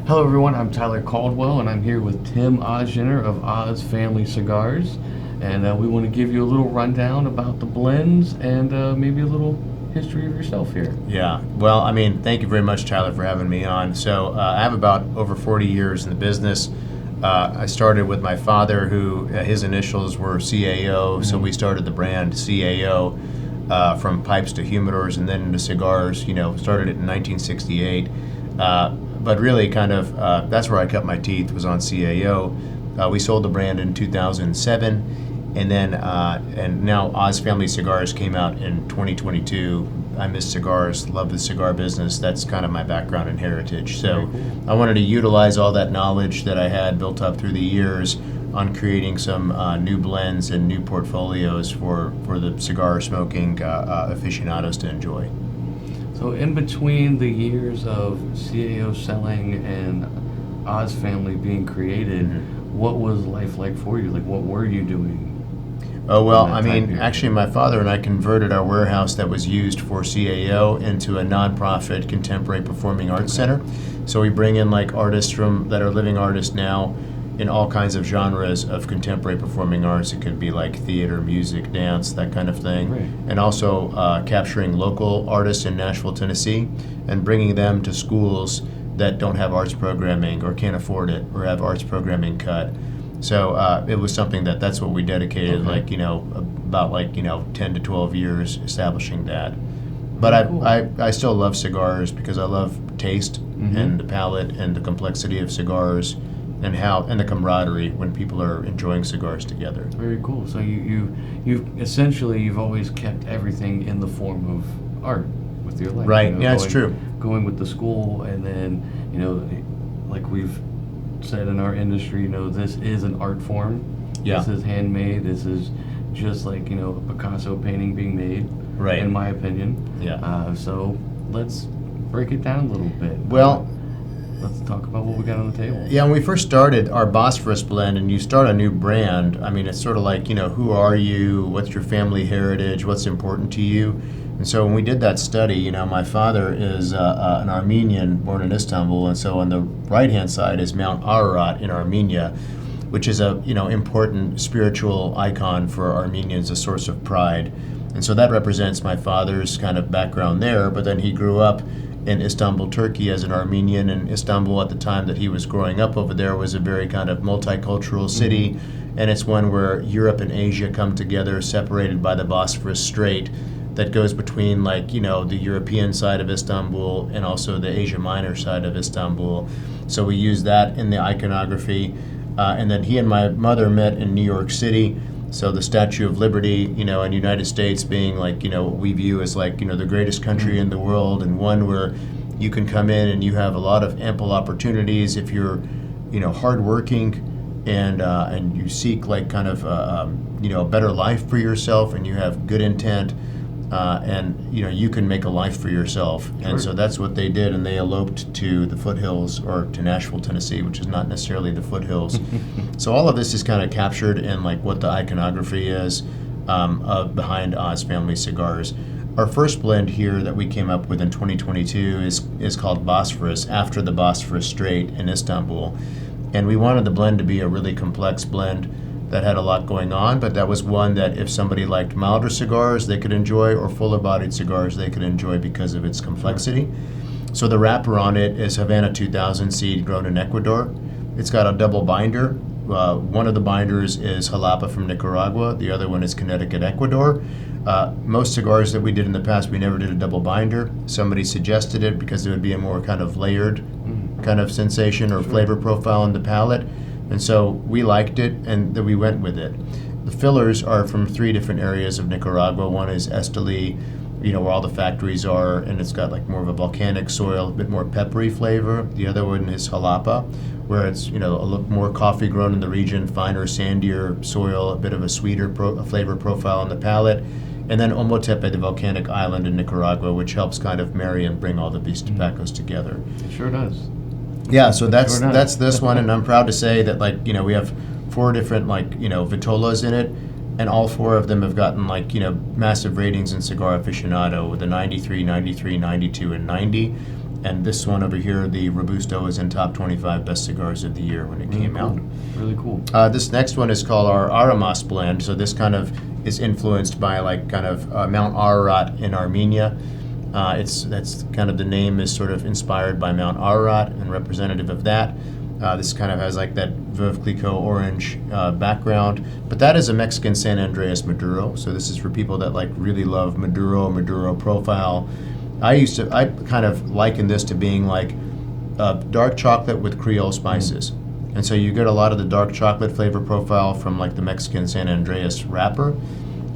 Hello everyone, I'm Tyler Caldwell and I'm here with Tim Ozgener of Oz Family Cigars, and we want to give you a little rundown about the blends and maybe a little history of yourself here. Yeah, well, I mean, thank you very much, Tyler, for having me on. So I have about over 40 years in the business. I started with my father, who his initials were CAO, so we started the brand CAO from pipes to humidors and then into cigars. Started it in 1968. But really, kind of, that's where I cut my teeth, was on CAO. We sold the brand in 2007, and then and now Oz Family Cigars came out in 2022. I miss cigars, love the cigar business. That's kind of my background and heritage. So I wanted to utilize all that knowledge that I had built up through the years on creating some new blends and new portfolios for the cigar smoking aficionados to enjoy. So in between the years of CAO selling and Oz Family being created, what was life like for you? Like, what were you doing? Oh, well, I mean, actually, my father and I converted our warehouse that was used for CAO into a nonprofit contemporary performing arts center. So we bring in like artists that are living artists now in all kinds of genres of contemporary performing arts. It could be like theater, music, dance, that kind of thing. Right. And also capturing local artists in Nashville, Tennessee, and bringing them to schools that don't have arts programming or can't afford it or have arts programming cut. So it was something that's what we dedicated, about 10 to 12 years establishing that. But Cool. I still love cigars because I love taste and the palate and the complexity of cigars and the camaraderie when people are enjoying cigars together. Very cool. So you've always kept everything in the form of art with your life. Right. Yeah, it's true. Going with the school, and then like we've said in our industry, this is an art form. Yeah. This is handmade. This is just like a Picasso painting being made. Right. In my opinion. Yeah. So let's break it down a little bit. Well, let's talk about what we got on the table. yeah, when we first started our Bosphorus blend, and you start a new brand, I mean, it's sort of like, who are you? What's your family heritage? What's important to you? And so when we did that study, my father is an Armenian born in Istanbul, and so on the right-hand side is Mount Ararat in Armenia, which is a important spiritual icon for Armenians, a source of pride. And so that represents my father's kind of background there, but then he grew up in Istanbul, Turkey as an Armenian, and Istanbul at the time that he was growing up over there was a very kind of multicultural city, and it's one where Europe and Asia come together, separated by the Bosphorus Strait that goes between the European side of Istanbul and also the Asia Minor side of Istanbul. So we use that in the iconography, and then he and my mother met in New York City. So the Statue of Liberty, in the United States being what we view as the greatest country in the world, and one where you can come in and you have a lot of ample opportunities if you're, hardworking and you seek a better life for yourself, and you have good intent, and you can make a life for yourself. Sure. And so that's what they did, and they eloped to the foothills, or to Nashville, Tennessee, which is not necessarily the foothills. So all of this is kind of captured in what the iconography is behind Oz Family Cigars. Our first blend here that we came up with in 2022 is called Bosphorus, after the Bosphorus Strait in Istanbul. And we wanted the blend to be a really complex blend that had a lot going on, but that was one that if somebody liked milder cigars, they could enjoy, or fuller-bodied cigars, they could enjoy because of its complexity. So the wrapper on it is Havana 2000 seed grown in Ecuador. It's got a double binder. One of the binders is Jalapa from Nicaragua. The other one is Connecticut, Ecuador. Most cigars that we did in the past, we never did a double binder. Somebody suggested it because it would be a more kind of layered kind of sensation or flavor profile in the palate. And so we liked it, and then we went with it. The fillers are from 3 different areas of Nicaragua. One is Esteli, where all the factories are, and it's got more of a volcanic soil, a bit more peppery flavor. The other one is Jalapa, where it's, a little more coffee grown in the region, finer, sandier soil, a bit of a sweeter flavor profile on the palate. And then Omotepe, the volcanic island in Nicaragua, which helps kind of marry and bring all of these tobaccos together. It sure does. Yeah, so that's this one, and I'm proud to say that we have 4 different vitolas in it, and all 4 of them have gotten massive ratings in Cigar Aficionado with a 93, 93, 92, and 90. And this one over here, the Robusto, is in top 25 best cigars of the year when it came out. Really cool. This next one is called our Ararat blend. So this kind of is influenced by like kind of Mount Ararat in Armenia. That's kind of the name is sort of inspired by Mount Ararat and representative of that. This kind of has like that Veuve Clicquot orange background, but that is a Mexican San Andreas Maduro. So this is for people that like really love Maduro profile. I kind of liken this to being like dark chocolate with Creole spices. And so you get a lot of the dark chocolate flavor profile from like the Mexican San Andreas wrapper,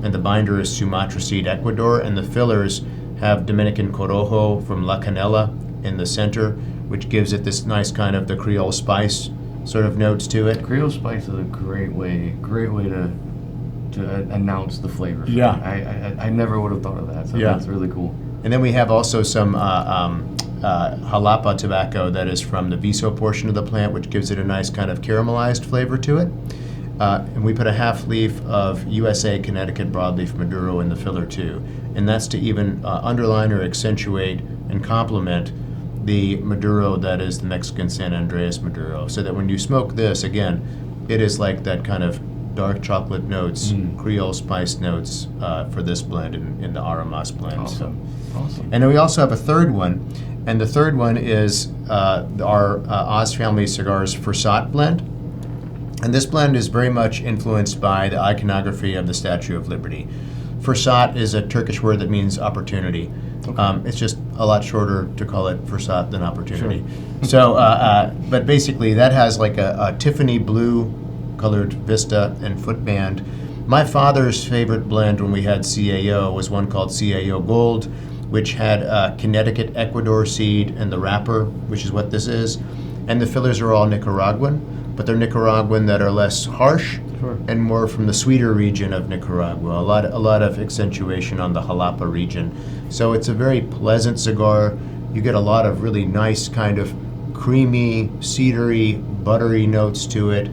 and the binder is Sumatra seed Ecuador, and the fillers have Dominican Corojo from La Canela in the center, which gives it this nice kind of the Creole spice sort of notes to it. Creole spice is a great way to announce the flavor. Yeah. I never would have thought of that, so Yeah. that's really cool. And then we have also some jalapa tobacco that is from the Viso portion of the plant, which gives it a nice kind of caramelized flavor to it. And we put a half leaf of USA Connecticut broadleaf Maduro in the filler too. And that's to even underline or accentuate and complement the Maduro that is the Mexican San Andreas Maduro. So that when you smoke this, again, it is like that kind of dark chocolate notes, Creole spice notes for this blend in the Ararat blend. Awesome. And then we also have a third one, and the third one is our Oz Family Cigars Firsat blend. And this blend is very much influenced by the iconography of the Statue of Liberty. Firsat is a Turkish word that means opportunity. Okay. It's just a lot shorter to call it Firsat than opportunity. Sure. So, but basically that has like a Tiffany blue colored vista and footband. My father's favorite blend when we had CAO was one called CAO Gold, which had Connecticut Ecuador seed in the wrapper, which is what this is. And the fillers are all Nicaraguan, but they're Nicaraguan that are less harsh. Sure. And more from the sweeter region of Nicaragua. A lot of accentuation on the Jalapa region. So it's a very pleasant cigar. You get a lot of really nice kind of creamy, cedary, buttery notes to it.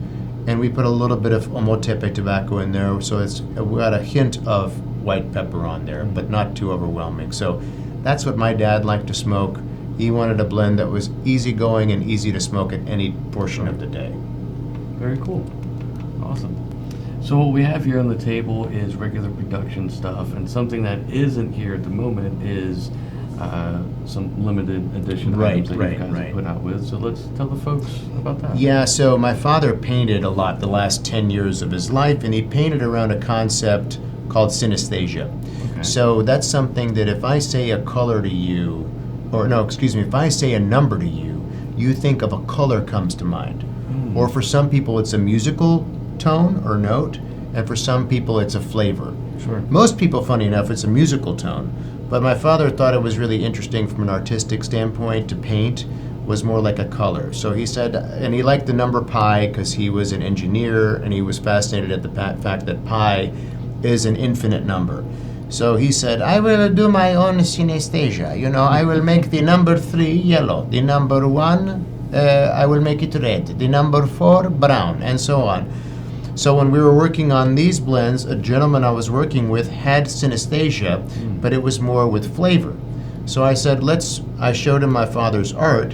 And we put a little bit of Omotepe tobacco in there, so we got a hint of white pepper on there, but not too overwhelming. So that's what my dad liked to smoke. He wanted a blend that was easygoing and easy to smoke at any portion of the day. Very cool. Awesome. So what we have here on the table is regular production stuff, and something that isn't here at the moment is some limited edition items that you guys have put out with. So let's tell the folks about that. Yeah, so my father painted a lot the last 10 years of his life, and he painted around a concept called synesthesia. Okay. So that's something that if I say a color to you, if I say a number to you, you think of a color comes to mind. Or for some people it's a musical tone or note, and for some people it's a flavor. Sure. Most people, funny enough, it's a musical tone. But my father thought it was really interesting from an artistic standpoint to paint was more like a color. So he said, and he liked the number pi because he was an engineer and he was fascinated at the fact that pi is an infinite number. So he said, I will do my own synesthesia. I will make the number 3 yellow, the number 1, I will make it red, the number 4 brown, and so on. So when we were working on these blends, a gentleman I was working with had synesthesia, but it was more with flavor. So I said, I showed him my father's art,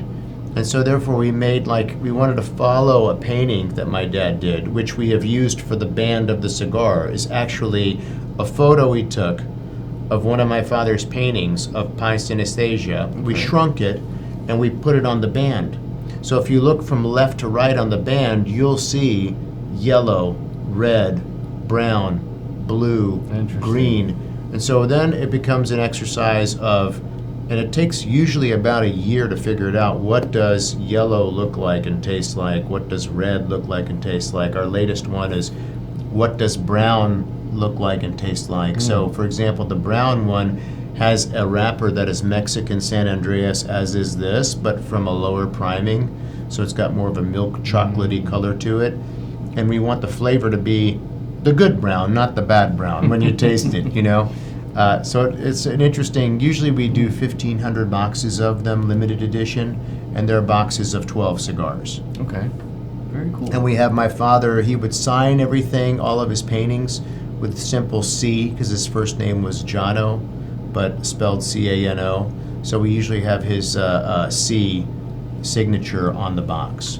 and so therefore we wanted to follow a painting that my dad did, which we have used for the band of the cigar, is actually a photo we took of one of my father's paintings of Pi Synesthesia. Okay. We shrunk it, and we put it on the band. So if you look from left to right on the band, you'll see yellow, red, brown, blue, green. And so then it becomes an exercise of, and it takes usually about a year to figure it out. What does yellow look like and taste like? What does red look like and taste like? Our latest one is, what does brown look like and taste like? So for example, the brown one has a wrapper that is Mexican San Andreas, as is this, but from a lower priming. So it's got more of a milk chocolatey color to it. And we want the flavor to be the good brown, not the bad brown when you taste it, So it's an interesting, usually we do 1,500 boxes of them, limited edition, and they're boxes of 12 cigars. Okay, very cool. And we have my father, he would sign everything, all of his paintings, with simple C, because his first name was Jono, but spelled C-A-N-O. So we usually have his C signature on the box.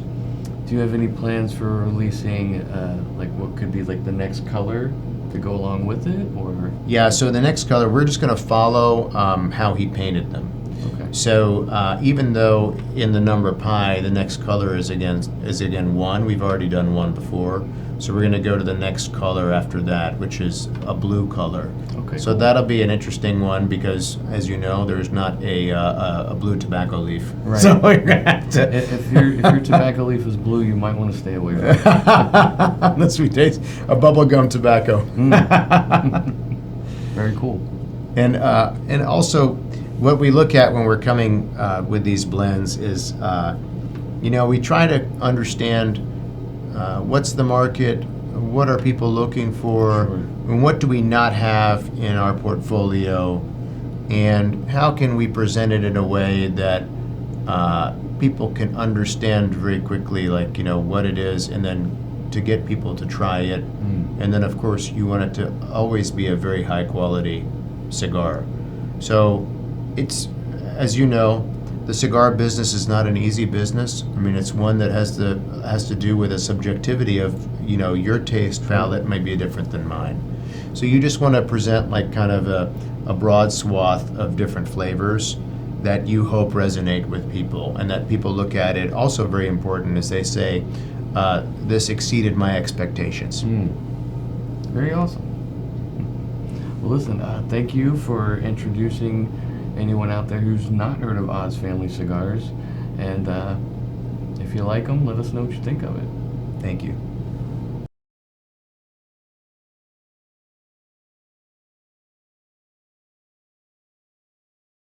Do you have any plans for releasing, like what could be like the next color to go along with it, or? Yeah, so the next color, we're just going to follow how he painted them. Okay. So even though in the number pi, the next color is again 1, we've already done 1 before. So we're going to go to the next color after that, which is a blue color. Okay. So cool. that'll be an interesting one because, as you know, there's not a blue tobacco leaf. Right. So you're gonna have to. If your tobacco leaf is blue, you might want to stay away from it. Unless we taste a bubblegum tobacco. Very cool. And also, what we look at when we're coming with these blends is, we try to understand what's the market, what are people looking for, Sure. and what do we not have in our portfolio, and how can we present it in a way that people can understand very quickly, like, what it is, and then to get people to try it. And then, of course, you want it to always be a very high quality cigar. So it's, as you know, the cigar business is not an easy business. I mean, it's one that has to do with a subjectivity of, your taste palette may be different than mine. So you just want to present like kind of a broad swath of different flavors that you hope resonate with people, and that people look at it. Also very important is they say, this exceeded my expectations. Very awesome. Well, listen, thank you for introducing anyone out there who's not heard of Oz Family Cigars. And if you like them, let us know what you think of it. Thank you.